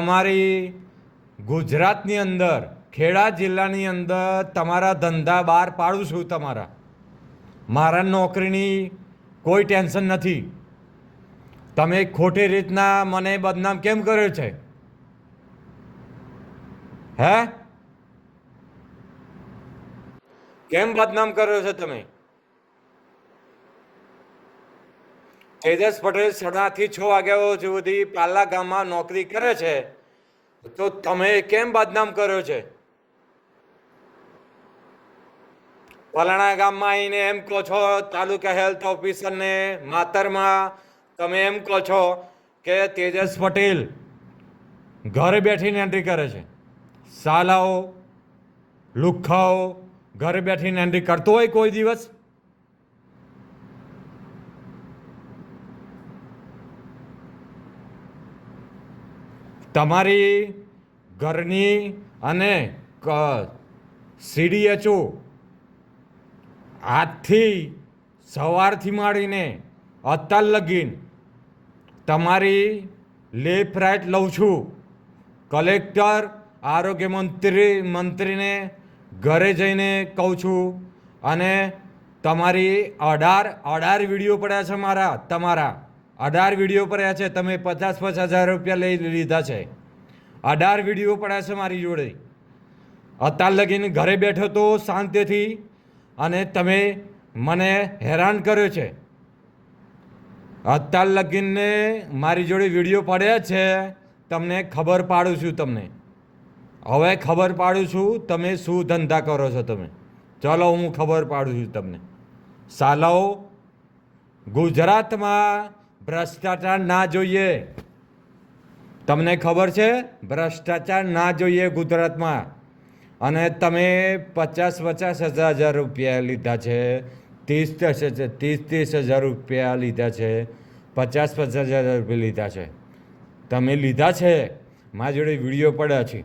અમારી ગુજરાતની અંદર ખેડા જિલ્લાની અંદર તમારા ધંધા બહાર પાડું છું. મારા નોકરીની કોઈ ટેન્શન નથી. તમે ખોટી રીતના મને બદનામ કેમ કર્યો છે? હે, કેમ બદનામ કર્યો છે તમે? તેજસ પટેલ 6:30 થી 6 વાગ્યા સુધી પાલા ગામમાં નોકરી કરે છે, તો તમે કેમ બદનામ કર્યો છે? ફલાણા ગામમાં આવીને એમ કહો છો, તાલુકા હેલ્થ ઓફિસરને માતરમાં તમે એમ કહો છો કે તેજસ પટેલ ઘરે બેઠીને એન્ટ્રી કરે છે. સાલાઓ, લુખ્ખાઓ ઘરે બેઠીને એન્ટ્રી કરતો હોય કોઈ દિવસ? તમારી ઘરની અને CDHO આજથી સવારથી માંડીને અત્યાર લગીન તમારી લેફ્ટ રાઈટ લઉં છું. કલેક્ટર, આરોગ્ય મંત્રીને ઘરે જઈને કહું છું. અને તમારી 18 વિડીયો પડ્યા છે તમારા 18 વિડીયો પડ્યા છે. તમે 50,000 રૂપિયા લઈ લીધા છે. 18 વિડીયો પડ્યા છે મારી જોડે. અત્યાર લગીને ઘરે બેઠો તો શાંતિથી, અને તમે મને હેરાન કર્યો છે. અત્યાર લગીને મારી જોડે વિડીયો પડ્યા છે. તમને ખબર પાડું છું. હવે ખબર પાડું છું તમે શું ધંધા કરો છો. ચલો, હું ખબર પાડું છું તમને. સાલાઓ, ગુજરાતમાં ભ્રષ્ટાચાર ના જોઈએ. તમને ખબર છે ભ્રષ્ટાચાર ના જોઈએ ગુજરાતમાં. અને તમે 50,000 રૂપિયા લીધા છે, 30,000 રૂપિયા લીધા છે, 50,000 રૂપિયા લીધા છે. તમે લીધા છે, મારી જોડે વિડીયો પડ્યા છે.